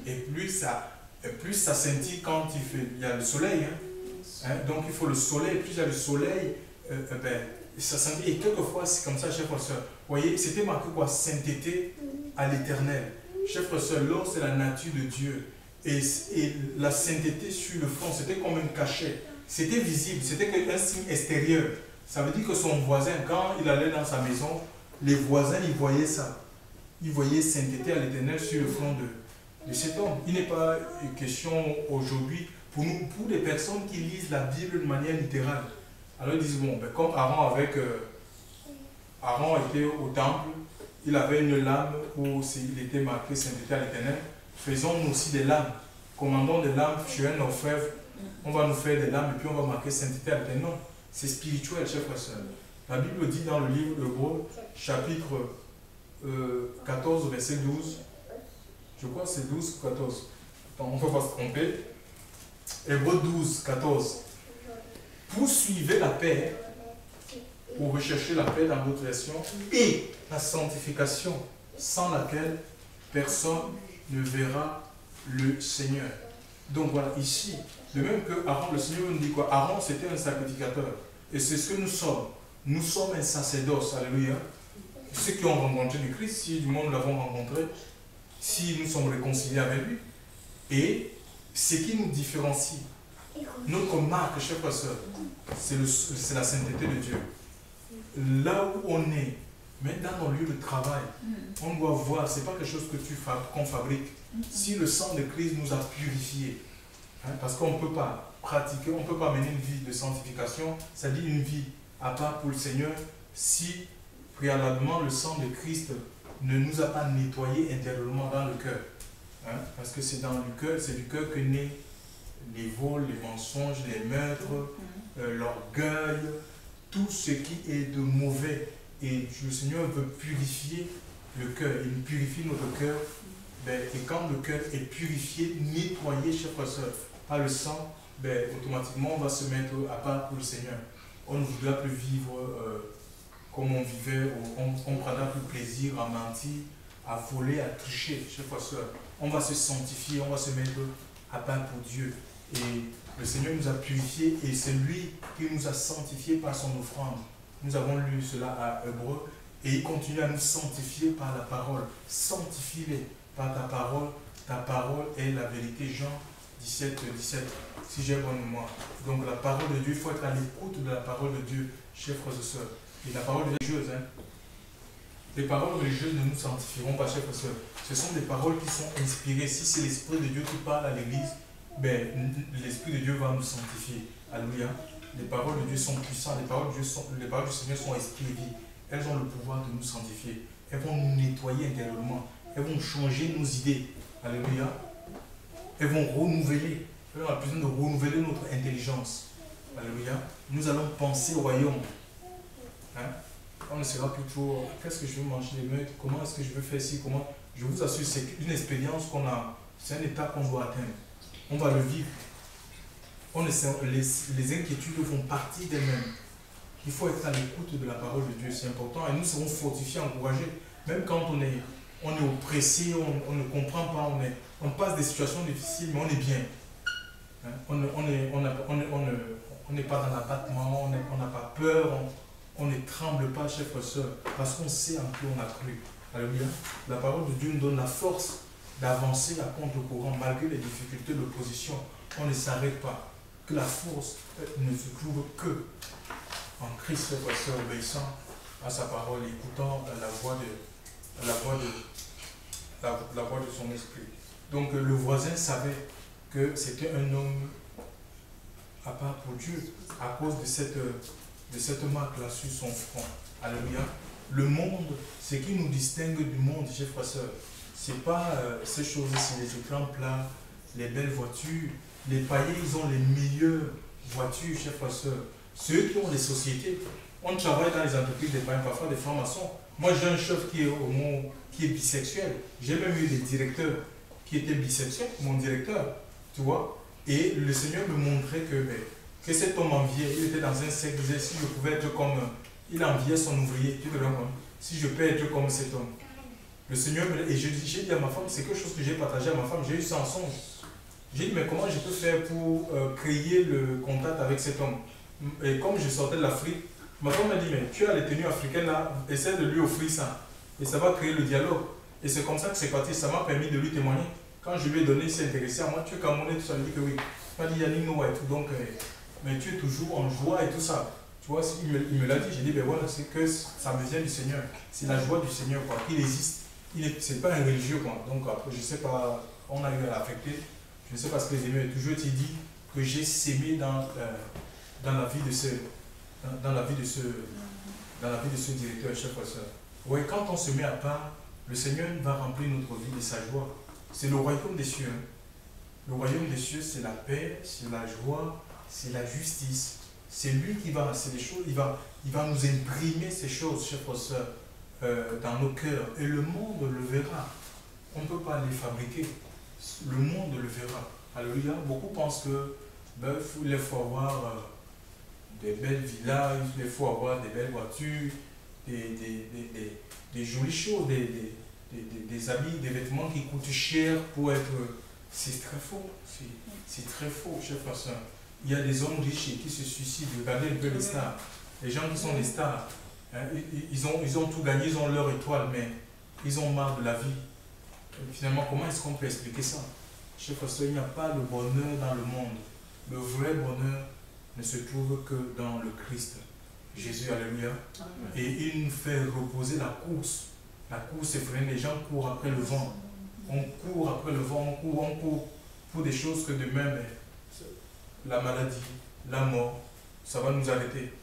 et plus ça scintille quand il y a le soleil. Donc il faut le soleil. Plus il y a le soleil, ça scintille. Et quelquefois, c'est comme ça, chers frères et sœurs. Vous voyez, c'était marqué quoi? Sainteté à l'Éternel. Chers frères et sœurs, l'or, c'est la nature de Dieu. Et la sainteté sur le front, c'était comme un cachet. C'était visible, c'était un signe extérieur. Ça veut dire que son voisin, quand il allait dans sa maison, les voisins, ils voyaient ça. Ils voyaient sainteté à l'Éternel sur le front de cet homme. Il n'est pas question aujourd'hui, pour les personnes qui lisent la Bible de manière littérale. Alors ils disent, bon, comme Aaron était au temple, il avait une lame où il était marqué sainteté à l'Éternel. Faisons-nous aussi des lames. Commandons des lames chez un orfèvre. On va nous faire des lames et puis on va marquer sainteté à l'Éternel. Non, c'est spirituel, chers frères et sœurs. La Bible dit dans le livre d'Hébreux, chapitre 14, verset 12. Je crois que c'est 12 ou 14. Attends, on ne peut pas se tromper. Hébreux 12, 14. Poursuivez la paix, ou recherchez la paix dans d'autres versions, et la sanctification, sans laquelle personne ne verra le Seigneur. Donc voilà, ici, de même que Aaron, le Seigneur nous dit quoi? Aaron, c'était un sacrificateur. Et c'est ce que nous sommes. Nous sommes un sacerdoce. Alléluia. Ceux qui ont rencontré le Christ, si du monde nous l'avons rencontré, si nous sommes réconciliés avec lui. Et ce qui nous différencie, notre marque, chers frères et sœurs, c'est la sainteté de Dieu. Là où on est, même dans nos lieux de travail, on doit voir, ce n'est pas quelque chose que qu'on fabrique. Si le sang de Christ nous a purifiés, parce qu'on ne peut pas pratiquer, on ne peut pas mener une vie de sanctification, c'est-à-dire une vie à part pour le Seigneur, si préalablement le sang de Christ ne nous a pas nettoyés intérieurement dans le cœur. Parce que c'est dans le cœur, c'est du cœur que naît les vols, les mensonges, les meurtres, l'orgueil, tout ce qui est de mauvais. Et le Seigneur veut purifier le cœur. Il purifie notre cœur. Et quand le cœur est purifié, nettoyé, chers frères et sœurs, par le sang, automatiquement on va se mettre à part pour le Seigneur. On ne voudra plus vivre comme on vivait, on prendra plus plaisir à mentir, à voler, à tricher, chers frères et sœurs. On va se sanctifier, on va se mettre à part pour Dieu. Et le Seigneur nous a purifiés et c'est lui qui nous a sanctifiés par son offrande. Nous avons lu cela à Hébreux et il continue à nous sanctifier par la parole. Sanctifie-les par ta parole est la vérité. Jean 17, 17, si j'ai bonne mémoire. Donc la parole de Dieu, il faut être à l'écoute de la parole de Dieu, chers frères et sœurs. Et la parole religieuse, les paroles religieuses ne nous sanctifieront pas, chers frères et sœurs. Ce sont des paroles qui sont inspirées. Si c'est l'Esprit de Dieu qui parle à l'Église, l'Esprit de Dieu va nous sanctifier. Alléluia. Les paroles de Dieu sont puissantes, les paroles du Seigneur sont esprit et vie. Elles ont le pouvoir de nous sanctifier. Elles vont nous nettoyer intérieurement. Elles vont changer nos idées. Alléluia. Elles vont renouveler. On a besoin de renouveler notre intelligence. Alléluia. Nous allons penser au royaume. On ne sera plus toujours, qu'est-ce que je veux manger demain, comment est-ce que je veux faire ci, comment. Je vous assure, c'est une expérience qu'on a, c'est un état qu'on doit atteindre. On va le vivre. Les inquiétudes font partie d'elles-mêmes. Il faut être à l'écoute de la parole de Dieu, c'est important. Et nous serons fortifiés, encouragés. Même quand on est oppressé, on ne comprend pas, on passe des situations difficiles, mais on est bien. On n'est pas dans l'abattement, on n'a pas peur, on ne tremble pas, chers frères et sœurs, parce qu'on sait en qui on a cru. Alléluia. La parole de Dieu nous donne la force d'avancer à contre-courant, malgré les difficultés de l'opposition. On ne s'arrête pas. Que la force ne se trouve que en Christ, chers frères et sœurs, obéissant à sa parole, écoutant la voix de son esprit. Donc le voisin savait que c'était un homme à part pour Dieu, à cause de cette marque-là sur son front. Alléluia. Le monde, ce qui nous distingue du monde, chers frères et sœurs, ce n'est pas ces choses-ci, les écrans plats, les belles voitures. Les païens, ils ont les meilleures voitures, chers frères et sœurs. Ceux qui ont les sociétés, on travaille dans les entreprises des païens, parfois des francs-maçons. Moi, j'ai un chef qui est bisexuel. J'ai même eu des directeurs qui étaient bisexuels, mon directeur, tu vois. Et le Seigneur me montrait que cet homme enviait. Il était dans un cercle, il disait, si je pouvais être comme... Il enviait son ouvrier, tu te rends compte? Si je peux être comme cet homme. Le Seigneur me... Et j'ai dit à ma femme, c'est quelque chose que j'ai partagé à ma femme, j'ai eu ça en songe. J'ai dit, mais comment je peux faire pour créer le contact avec cet homme? Et comme je sortais de l'Afrique, ma femme m'a dit, mais tu as les tenues africaines là, essaie de lui offrir ça. Et ça va créer le dialogue. Et c'est comme ça que c'est parti, ça m'a permis de lui témoigner. Quand je lui ai donné, il s'est intéressé à moi, tu es Camerounais, tout ça, il dit que oui. Il m'a dit, Yannick Noah et tout, donc, mais tu es toujours en joie et tout ça. Tu vois, il me l'a dit, j'ai dit, ben voilà, c'est que ça me vient du Seigneur. C'est la joie du Seigneur, quoi. Il existe. C'est pas un religieux, quoi. Donc après, je sais pas, on a eu à l'affecter. Je ne sais pas ce que les amis ont toujours été dit que j'ai sémé dans la vie de ce directeur, chef pasteur. Oui, quand on se met à part, le Seigneur va remplir notre vie de sa joie. C'est le royaume des cieux. Hein. Le royaume des cieux, c'est la paix, c'est la joie, c'est la justice. C'est lui qui va, c'est les choses, il va nous imprimer ces choses, chef pasteur, dans nos cœurs. Et le monde le verra. On ne peut pas les fabriquer. Le monde le verra. Alléluia. Beaucoup pensent que il faut avoir des belles villas, il faut avoir des belles voitures, des jolies choses, des habits, des vêtements qui coûtent cher pour être... C'est très faux. C'est très faux, chers frères et sœurs. Il y a des hommes riches qui se suicident. Regardez un peu les stars. Les gens qui sont des stars, hein, ils ont tout gagné, ils ont leur étoile, mais ils ont marre de la vie. Finalement, comment est-ce qu'on peut expliquer ça? Chers frères et sœurs, il n'y a pas de bonheur dans le monde. Le vrai bonheur ne se trouve que dans le Christ. Jésus, alléluia. Et il nous fait reposer la course. La course effrénée, les gens courent après le vent. On court après le vent, on court pour des choses que demain, la maladie, la mort, ça va nous arrêter.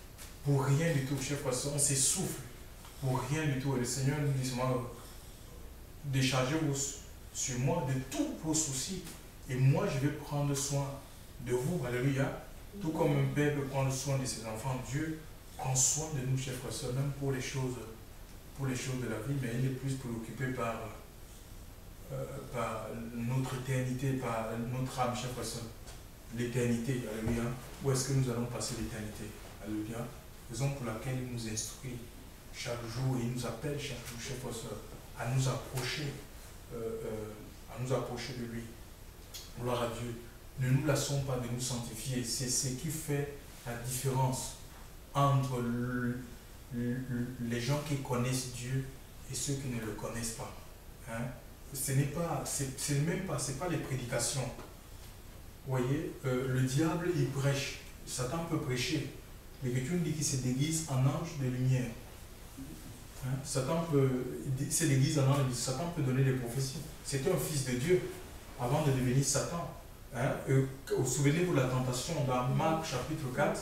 Pour rien du tout, chers frères et sœurs, on s'essouffle. Pour rien du tout. Et le Seigneur nous dit, déchargez-vous sur moi de tous vos soucis. Et moi, je vais prendre soin de vous. Alléluia. Tout comme un père peut prendre soin de ses enfants, Dieu prend soin de nous, chers frères et sœurs, même pour les choses de la vie, mais il est plus préoccupé par notre éternité, par notre âme, chers frères et sœurs. L'éternité, alléluia. Où est-ce que nous allons passer l'éternité? Alléluia. Raison pour laquelle il nous instruit chaque jour, il nous appelle chaque jour, chers frères et sœurs, à nous approcher de lui. Gloire à Dieu. Ne nous lassons pas de nous sanctifier. C'est ce qui fait la différence entre les gens qui connaissent Dieu et ceux qui ne le connaissent pas. Hein? C'est pas les prédications. Vous voyez, le diable, il prêche. Satan peut prêcher. L'Écriture dit qu'il se déguise en ange de lumière. Hein? Satan se déguise en ange. Satan peut donner des prophéties. C'était un fils de Dieu avant de devenir Satan. Hein? Souvenez-vous de la tentation dans Marc chapitre 4.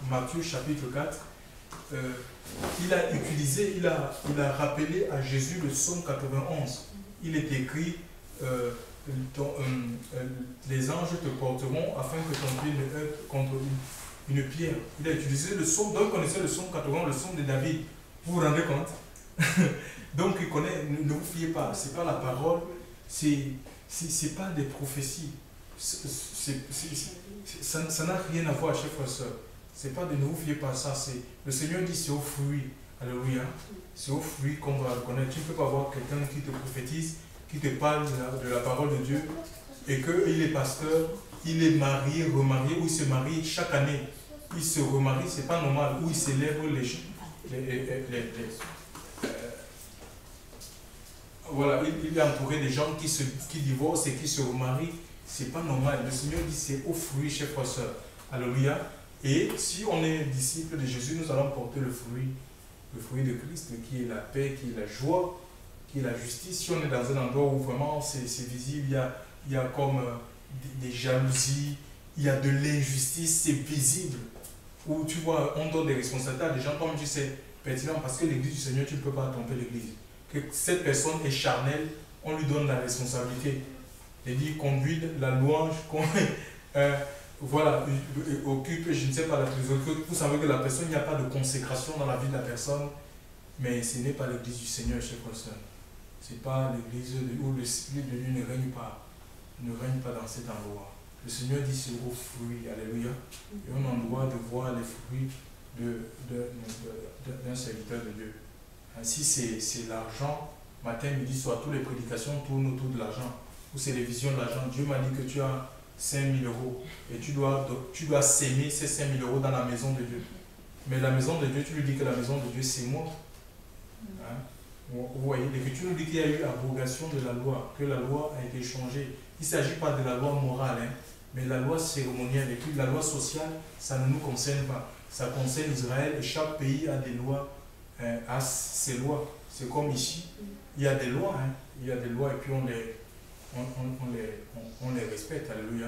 Matthieu chapitre 4. Il a rappelé à Jésus le psaume 91. Il est écrit les anges te porteront afin que ton pied ne heurte contre une pierre. Il a utilisé le psaume, donc vous connaissez le psaume 80, le psaume de David. Vous vous rendez compte? Donc il connaît, ne vous fiez pas, c'est pas la parole, c'est pas des prophéties. Ça n'a rien à voir, chers frères et sœurs. C'est pas de ne vous fiez pas à ça. Le Seigneur dit c'est au fruit. Alléluia. C'est au fruit qu'on va le connaître. Tu ne peux pas voir quelqu'un qui te prophétise, qui te parle de la parole de Dieu, et qu'il est pasteur, il est marié, remarié, ou il se marie chaque année. Il se remarie, c'est pas normal, ou il célèbre voilà, il est entouré de gens qui divorcent et qui se remarient. C'est pas normal. Le Seigneur dit c'est au fruit, chers frères et sœurs. Alléluia. Et si on est disciple de Jésus, nous allons porter le fruit de Christ, qui est la paix, qui est la joie, qui est la justice. Si on est dans un endroit où vraiment c'est visible, il y a comme des jalousies, il y a de l'injustice, c'est visible. où tu vois, on donne des responsabilités à des gens comme tu sais, pertinent, parce que l'église du Seigneur, tu ne peux pas tromper l'église. Que cette personne est charnelle, on lui donne la responsabilité. Il dit conduire la louange, voilà, occupe, je ne sais pas, la trésorerie. Vous savez que la personne, il n'y a pas de consécration dans la vie de la personne, mais ce n'est pas l'église du Seigneur, chers frères. Ce n'est pas l'église où l'Esprit de Dieu ne règne pas dans cet endroit. Le Seigneur dit c'est aux fruits, alléluia. Et on a le droit de voir les fruits d'un serviteur de Dieu. Si c'est l'argent, matin, midi, soir, toutes les prédications tournent autour de l'argent. Ou c'est les visions de l'argent. Dieu m'a dit que tu as 5 000 euros et tu dois s'aimer ces 5 000 euros dans la maison de Dieu. Mais la maison de Dieu, tu lui dis que la maison de Dieu, c'est moi. Hein? Vous voyez, et que tu nous dis qu'il y a eu abrogation de la loi, que la loi a été changée. Il ne s'agit pas de la loi morale, hein, mais la loi cérémonielle. Et puis la loi sociale, ça ne nous concerne pas. Ça concerne Israël et chaque pays a des lois, a ses lois. C'est comme ici, il y a des lois, hein, il y a des lois et puis on les respecte, alléluia.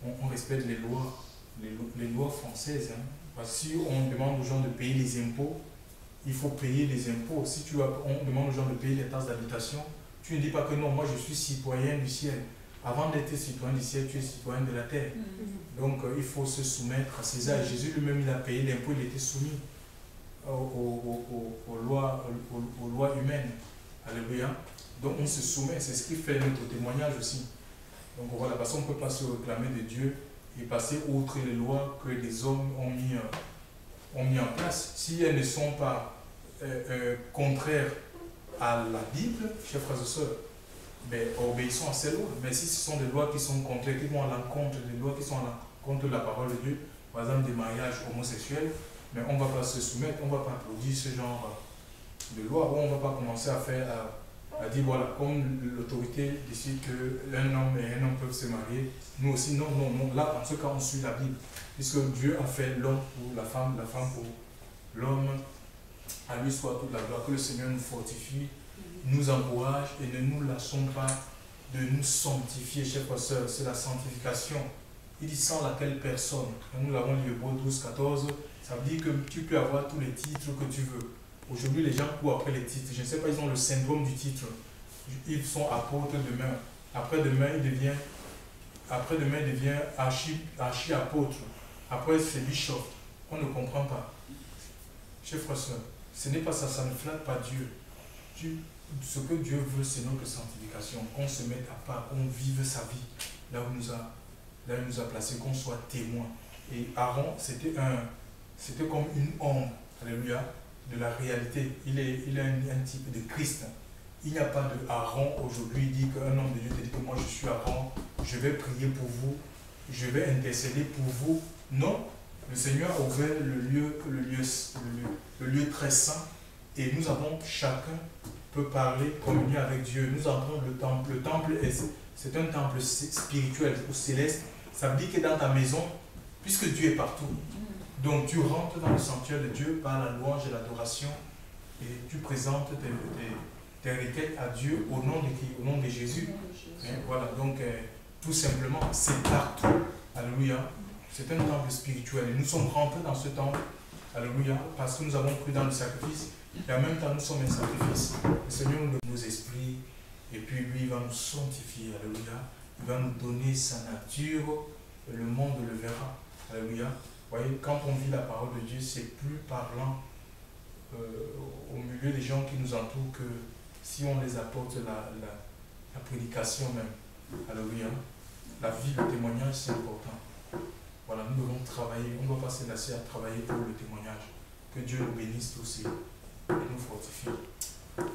On respecte les lois françaises. Hein, parce que si on demande aux gens de payer les impôts, il faut payer les impôts. Si on demande aux gens de payer les taxes d'habitation, tu ne dis pas que non, moi je suis citoyen du ciel. Avant d'être citoyen du ciel, tu es citoyen de la terre. Donc il faut se soumettre à César. Jésus lui-même, il a payé l'impôt, il était soumis aux lois humaines. Alléluia. Donc on se soumet, c'est ce qui fait notre témoignage aussi. Donc voilà, parce qu'on ne peut pas se réclamer de Dieu et passer outre les lois que les hommes ont mis en place. Si elles ne sont pas contraires à la Bible, chers frères et sœurs, ben, obéissons à ces lois. Mais si ce sont des lois qui sont contraires, qui vont à l'encontre des lois, qui sont à l'encontre de la parole de Dieu, par exemple des mariages homosexuels, mais on ne va pas se soumettre, on ne va pas applaudir ce genre de loi, ou on ne va pas commencer à dire voilà, comme l'autorité décide qu'un homme et un homme peuvent se marier, nous aussi, non. Là, en ce cas, on suit la Bible, puisque Dieu a fait l'homme pour la femme pour l'homme. À lui soit toute la gloire, que le Seigneur nous fortifie, nous encourage et ne nous lâchons pas de nous sanctifier, chers frères et sœurs. C'est la sanctification. Il dit sans laquelle personne, nous l'avons lu Hébreux 12, 14, ça veut dire que tu peux avoir tous les titres que tu veux. Aujourd'hui, les gens courent après les titres. Je ne sais pas, ils ont le syndrome du titre. Ils sont apôtres demain. Après-demain, il devient archi-apôtre. Après, c'est bishop. On ne comprend pas. Chers frères et sœurs, ce n'est pas ça, ça ne flatte pas Dieu. Ce que Dieu veut, c'est notre sanctification, qu'on se mette à part, qu'on vive sa vie là où il nous a placés, qu'on soit témoin. Et Aaron, c'était comme une ombre, alléluia, de la réalité. Il est un type de Christ. Il n'y a pas de Aaron aujourd'hui, il dit qu'un homme de Dieu te dit que moi je suis Aaron, je vais prier pour vous, je vais intercéder pour vous. Non, le Seigneur a ouvert le lieu très saint et nous avons, chacun peut parler, communier avec Dieu. Nous avons le temple. Le temple, c'est un temple spirituel ou céleste. Ça veut dire que dans ta maison, puisque Dieu est partout, donc tu rentres dans le sanctuaire de Dieu par la louange et l'adoration et tu présentes tes requêtes à Dieu au nom de qui? Au nom de Jésus. Voilà, donc tout simplement, c'est partout. Alléluia. C'est un temple spirituel. Et nous sommes rentrés dans ce temple, alléluia, parce que nous avons cru dans le sacrifice. Et en même temps, nous sommes un sacrifice. Le Seigneur nous donne nos esprits. Et puis lui, il va nous sanctifier. Alléluia. Il va nous donner sa nature. Et le monde le verra. Alléluia. Vous voyez, quand on vit la parole de Dieu, c'est plus parlant au milieu des gens qui nous entourent que si on les apporte la prédication même. Alléluia. La vie, le témoignage, c'est important. Voilà, nous devons travailler. On ne doit pas se lasser à travailler pour le témoignage. Que Dieu nous bénisse tous et nous fortifie. Amen.